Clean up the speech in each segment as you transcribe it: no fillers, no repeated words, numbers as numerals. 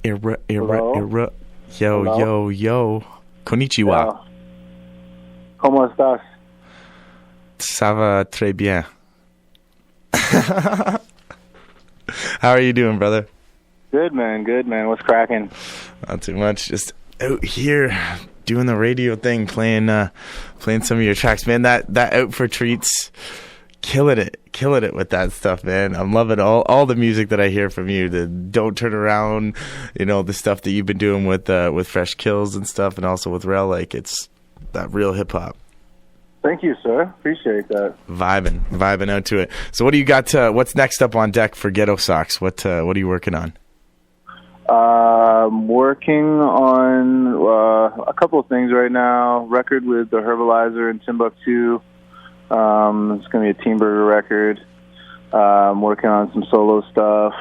Yo, Hello? yo. Konnichiwa. Yeah. ¿Cómo estás? Ça va très bien. How are you doing, brother? Good, man. What's cracking? Not too much. Just out here doing the radio thing, playing some of your tracks, man. That Out for Treats, killing it with that stuff, man. I'm loving all the music that I hear from you. The Don't Turn Around, the stuff that you've been doing with Fresh Kills and stuff, and also with Rel. Like, it's that real hip hop. Thank you, sir. Appreciate that. Vibing out to it. So what do you got? What's next up on deck for Ghettosocks? What are you working on? I'm working on a couple of things right now. Record with the Herbalizer in Timbuktu. It's going to be a Team Burger record. I'm working on some solo stuff.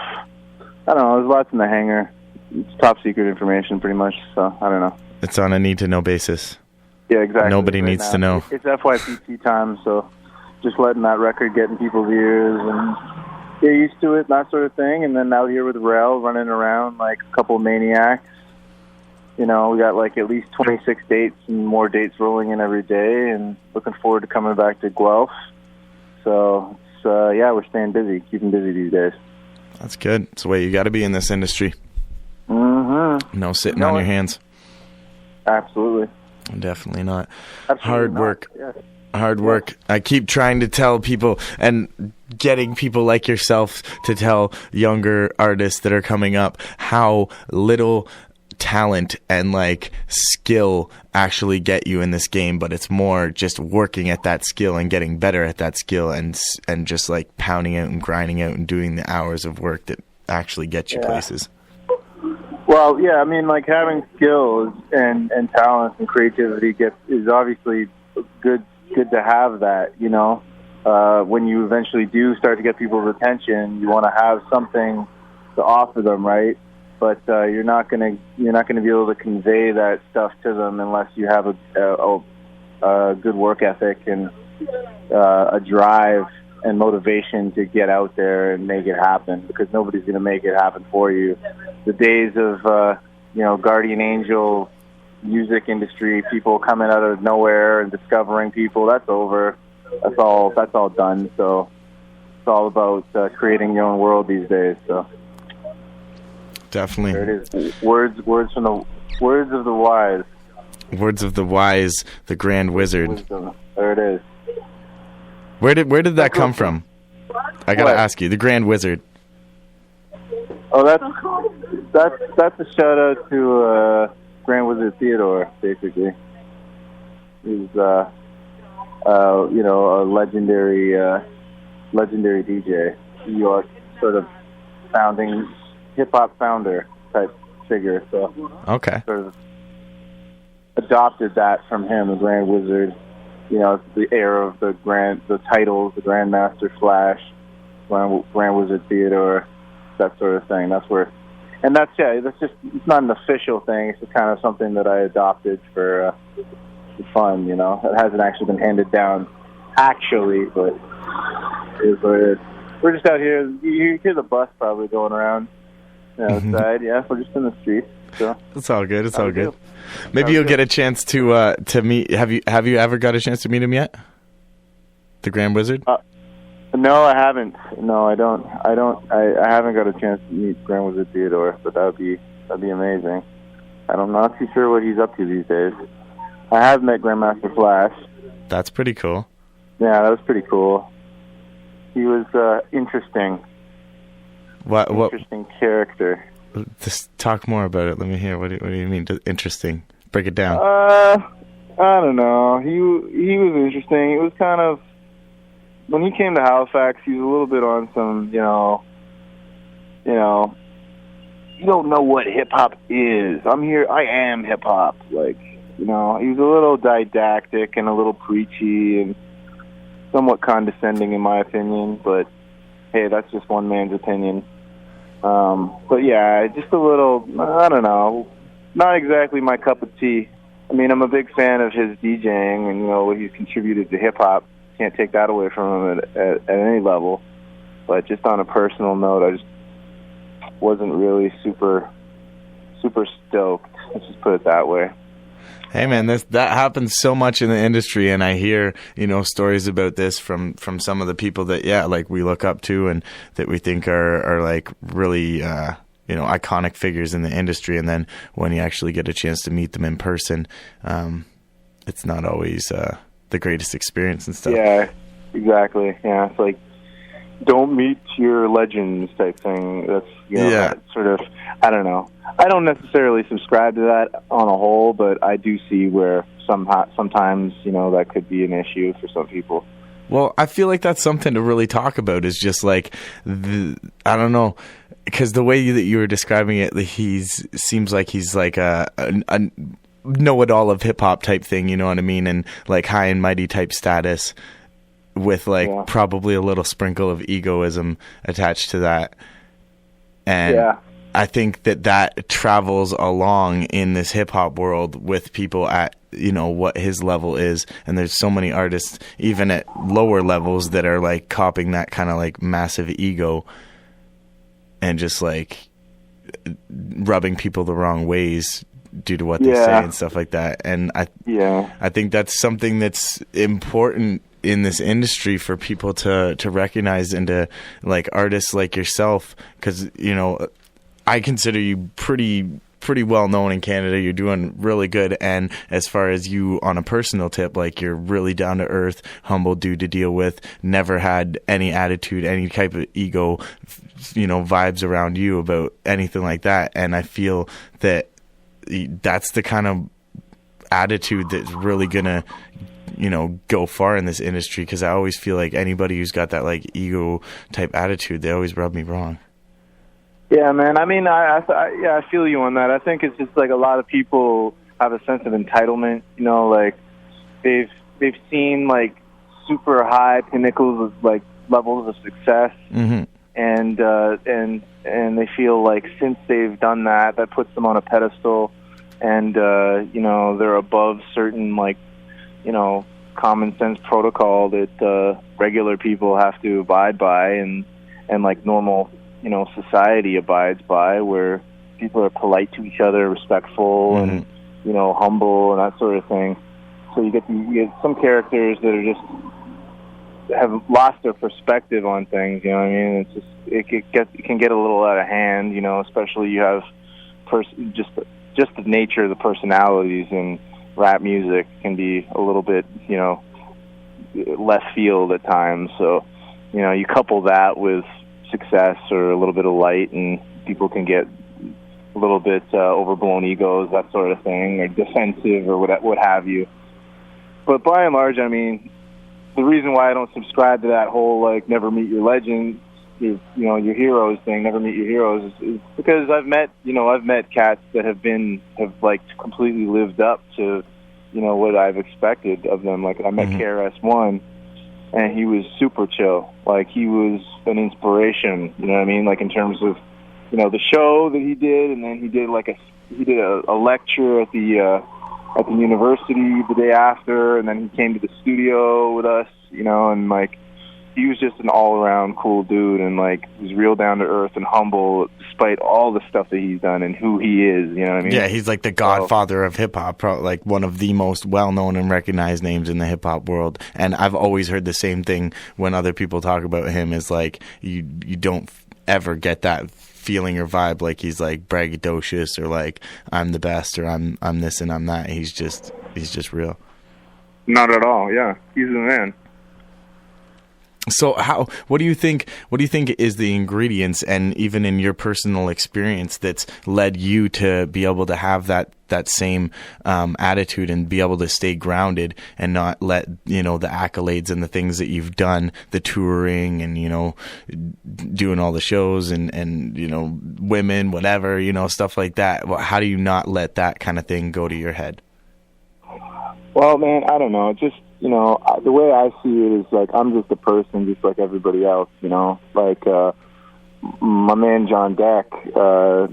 I don't know. There's lots in the hangar. It's top secret information, pretty much. So I don't know. It's on a need-to-know basis. Yeah, exactly. Nobody needs to know. It's FYPT time, so just letting that record get in people's ears and get used to it, that sort of thing. And then out here with Rel, running around like a couple of maniacs. We got like at least 26 dates and more dates rolling in every day, and looking forward to coming back to Guelph. So, we're staying busy, keeping busy these days. That's good. It's the way you got to be in this industry. Mm-hmm. No sitting on your hands. Absolutely. Definitely not. Absolutely Hard not. work. Yeah. Hard work. I keep trying to tell people and getting people like yourself to tell younger artists that are coming up how little talent and like skill actually get you in this game, but it's more just working at that skill and getting better at that skill and just like pounding out and grinding out and doing the hours of work that actually get you places. Well, yeah, I mean, like having skills and talent and creativity is obviously good to have that, when you eventually do start to get people's attention, you want to have something to offer them, right? But you're not gonna be able to convey that stuff to them unless you have a good work ethic and a drive and motivation to get out there and make it happen, because nobody's going to make it happen for you. The days of, guardian angel music industry, people coming out of nowhere and discovering people, that's over. That's all done. So it's all about creating your own world these days. So definitely. There it is. Words of the wise. Words of the wise, the Grand Wizard. Wisdom. There it is. Where did that come from? I gotta ask you, the Grand Wizard. Oh, that's a shout out to Grand Wizard Theodore. Basically, he's a legendary DJ, New York sort of founding hip hop founder type figure. So okay, sort of adopted that from him, the Grand Wizard. It's the era of the titles, the Grandmaster Flash, Grand Wizard Theodore, that sort of thing. That's just, it's not an official thing. It's just kind of something that I adopted for fun, It hasn't actually been handed down, actually, but it is what it is. We're just out here. You hear the bus probably going around outside. Yeah, we're just in the streets. So it's all good. It's all good. Maybe you'll get a chance to meet. Have you ever got a chance to meet him yet? The Grand Wizard? No, I haven't. No, I don't. I haven't got a chance to meet Grand Wizard Theodore, but that'd be amazing. I'm not too sure what he's up to these days. I have met Grandmaster Flash. That's pretty cool. Yeah, that was pretty cool. He was interesting. What? Interesting character. Just talk more about it. Let me hear. What do you mean? Interesting. Break it down. I don't know. He was interesting. It was kind of, when he came to Halifax, he was a little bit on some, you don't know what hip hop is. I'm here. I am hip hop. Like, he was a little didactic and a little preachy and somewhat condescending, in my opinion. But hey, that's just one man's opinion. But yeah, just a little, I don't know, not exactly my cup of tea. I mean, I'm a big fan of his DJing and, what he's contributed to hip-hop. Can't take that away from him at any level. But just on a personal note, I just wasn't really super super stoked. Let's just put it that way. Hey man, that happens so much in the industry, and I hear, stories about this from some of the people that like we look up to and that we think are like really iconic figures in the industry, and then when you actually get a chance to meet them in person, it's not always the greatest experience and stuff. Yeah, exactly. Yeah, it's like don't meet your legends type thing. That's that sort of, I don't know. I don't necessarily subscribe to that on a whole, but I do see where sometimes that could be an issue for some people. Well, I feel like that's something to really talk about. Is just like I don't know, because the way that you were describing it, seems like he's like a know-it-all of hip-hop type thing. You know what I mean? And like high and mighty type status, with like probably a little sprinkle of egoism attached to that. And I think that travels along in this hip hop world with people at, what his level is. And there's so many artists, even at lower levels, that are like copying that kind of like massive ego and just like rubbing people the wrong ways due to what they say and stuff like that. And I think that's something that's important in this industry for people to recognize, and to like artists like yourself, because I consider you pretty well known in Canada. You're doing really good, and as far as you on a personal tip, like you're really down to earth, humble dude to deal with, never had any attitude, any type of ego vibes around you about anything like that. And I feel that that's the kind of attitude that's really gonna go far in this industry, because I always feel like anybody who's got that like ego type attitude, they always rub me wrong. Yeah, man. I mean, I feel you on that. I think it's just like a lot of people have a sense of entitlement. Like they've seen like super high pinnacles of like levels of success, and they feel like since they've done that puts them on a pedestal, and they're above certain like common sense protocol that regular people have to abide by, and like normal society abides by, where people are polite to each other, respectful, and humble, and that sort of thing. So you get some characters that are just have lost their perspective on things. You know what I mean? It's just it can get a little out of hand. Especially you have just the nature of the personalities in rap music can be a little bit left field at times. So you couple that with success or a little bit of light, and people can get a little bit overblown egos, that sort of thing, or defensive or what have you. But by and large, I mean, the reason why I don't subscribe to that whole like never meet your legends, your heroes thing, never meet your heroes, is because I've met cats that have like completely lived up to what I've expected of them. Like I met KRS-One, and he was super chill. Like he was an inspiration, you know what I mean? Like in terms of, the show that he did, and then he did a lecture at the university the day after, and then he came to the studio with us, and like he was just an all-around cool dude, and like he was real down to earth and humble despite all the stuff that he's done and who he is, you know what I mean? Yeah, he's like the godfather of hip-hop, like one of the most well-known and recognized names in the hip-hop world. And I've always heard the same thing when other people talk about him, is like you don't ever get that feeling or vibe like he's like braggadocious or like I'm the best or I'm this and I'm that. He's just real. Not at all. Yeah, he's the man. So what do you think is the ingredients, and even in your personal experience, that's led you to be able to have that same attitude and be able to stay grounded and not let the accolades and the things that you've done, the touring and doing all the shows and women, whatever, stuff like that. How do you not let that kind of thing go to your head? Well, man, I don't know. Just the way I see it is like I'm just a person, just like everybody else. Like my man John Deck out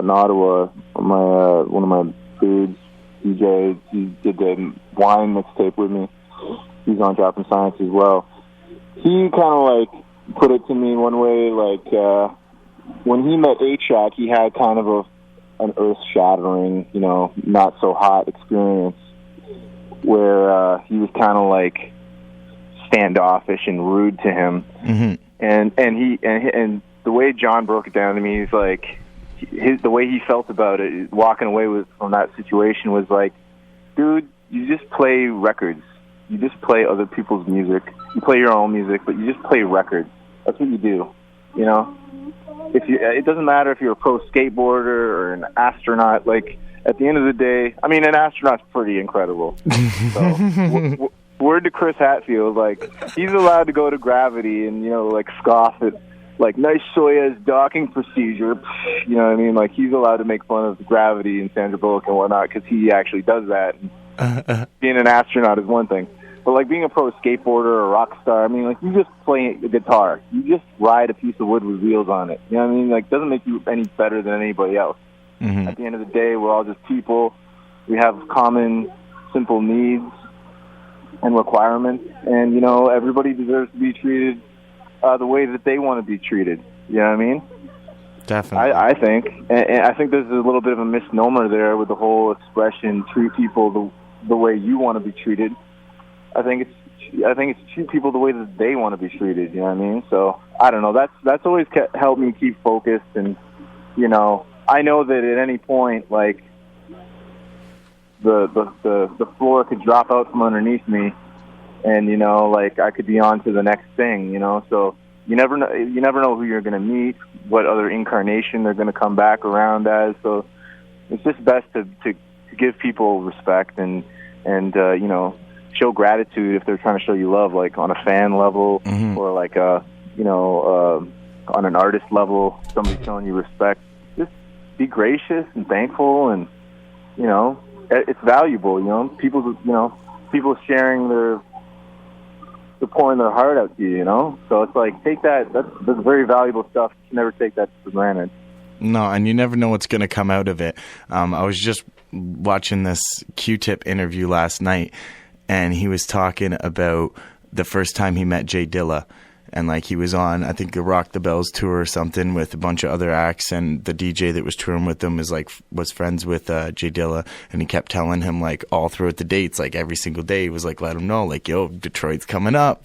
in Ottawa, one of my dudes, DJ, he did the wine mixtape with me. He's on Dropping Science as well. He kind of like put it to me one way, like when he met A-Track, he had kind of an earth-shattering, not so hot experience where he was kind of like standoffish and rude to him. Mm-hmm. And the way John broke it down to me, he's like, the way he felt about it, walking away from that situation was like, dude, you just play records. You just play other people's music. You play your own music, but you just play records. That's what you do, It doesn't matter if you're a pro skateboarder or an astronaut. Like, at the end of the day, I mean, an astronaut's pretty incredible. So, word to Chris Hadfield, like, he's allowed to go to gravity and, like, scoff at, like, nice Soyuz docking procedure. You know what I mean? Like, he's allowed to make fun of gravity and Sandra Bullock and whatnot because he actually does that. Being an astronaut is one thing. But, like, being a pro skateboarder or a rock star, I mean, like, you just play a guitar. You just ride a piece of wood with wheels on it. You know what I mean? Like, it doesn't make you any better than anybody else. Mm-hmm. At the end of the day, we're all just people. We have common, simple needs and requirements. And, everybody deserves to be treated the way that they want to be treated. You know what I mean? Definitely. I think. And I think there's a little bit of a misnomer there with the whole expression, treat people the way you want to be treated. I think it's treat people the way that they want to be treated. You know what I mean? So I don't know. That's always helped me keep focused, and I know that at any point, like the floor could drop out from underneath me, and like I could be on to the next thing. So you never know who you're going to meet, what other incarnation they're going to come back around as. So it's just best to give people respect and show gratitude if they're trying to show you love, like on a fan level, mm-hmm. or like on an artist level, somebody showing you respect. Just be gracious and thankful, and it's valuable. People sharing they're pouring their heart out to you. So it's like, take that. That's very valuable stuff. You never take that for granted. No, and you never know what's going to come out of it. I was just watching this Q-Tip interview last night, and he was talking about the first time he met Jay Dilla. And, like, he was on, I think, the Rock the Bells tour or something with a bunch of other acts, and the DJ that was touring with them was friends with Jay Dilla, and he kept telling him, like, all throughout the dates, like, every single day, he was like, let him know, like, yo, Detroit's coming up,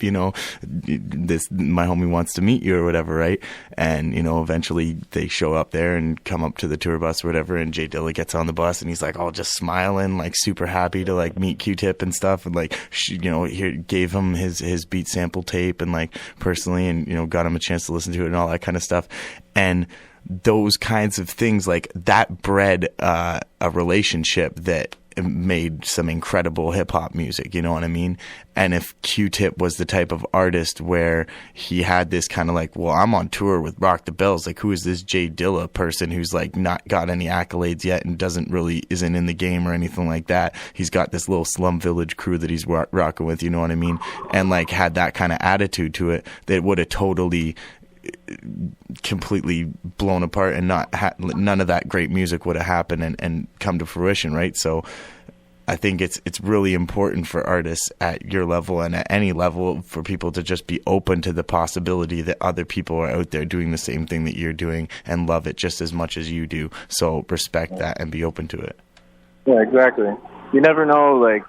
this, my homie wants to meet you or whatever, right? And, eventually they show up there and come up to the tour bus or whatever, and Jay Dilla gets on the bus, and he's, like, all just smiling, like, super happy to, like, meet Q-Tip and stuff, and, like, here gave him his beat sample tape, and, like, personally, and got him a chance to listen to it and all that kind of stuff. And those kinds of things, like, that bred a relationship that made some incredible hip-hop music, you know what I mean? And if Q-Tip was the type of artist where he had this kind of like, well, I'm on tour with Rock the Bells, like, who is this Jay Dilla person who's, like, not got any accolades yet and isn't in the game or anything like that? He's got this little slum village crew that he's rocking with, you know what I mean? And, like, had that kind of attitude to it that would have totally completely blown apart, and none of that great music would have happened and come to fruition, right? So I think it's really important for artists at your level and at any level for people to just be open to the possibility that other people are out there doing the same thing that you're doing and love it just as much as you do. So respect that and be open to it. Yeah, exactly. You never know, like,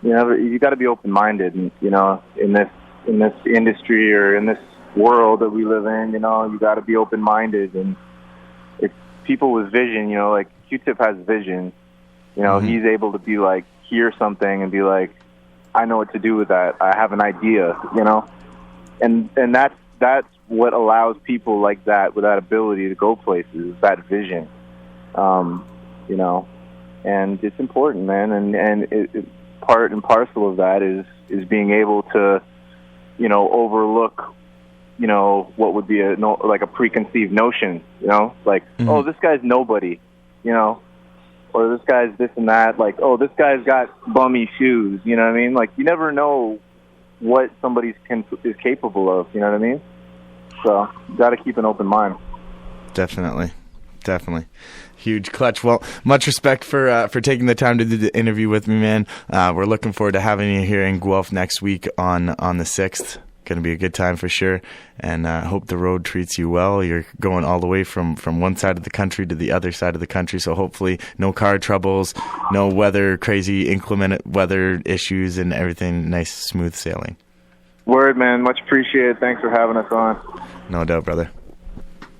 you got to be open-minded, and, in this industry or in this world that we live in, you got to be open-minded. And it's people with vision, like Q-Tip has vision. Mm-hmm. He's able to be like, hear something and be like, I know what to do with that. I have an idea, and that's what allows people like that with that ability to go places, that vision, and it's important, man. And it part and parcel of that is being able to, overlook, what would be like a preconceived notion, like, mm-hmm. Oh, this guy's nobody, or this guy's this and that, like, oh, this guy's got bummy shoes, you know what I mean? Like, you never know what somebody is capable of, you know what I mean? So, you got to keep an open mind. Definitely. Huge. Clutch. Well, much respect for taking the time to do the interview with me, man. We're looking forward to having you here in Guelph next week on the 6th. Going to be a good time for sure, and I hope the road treats you well. You're going all the way from one side of the country to the other side of the country, so hopefully no car troubles, no crazy inclement weather issues, and everything nice, smooth sailing. Word, man. Much appreciated. Thanks for having us on. No doubt, brother.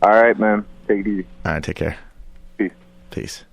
All right, man. Take it easy. All right, take care. Peace. Peace.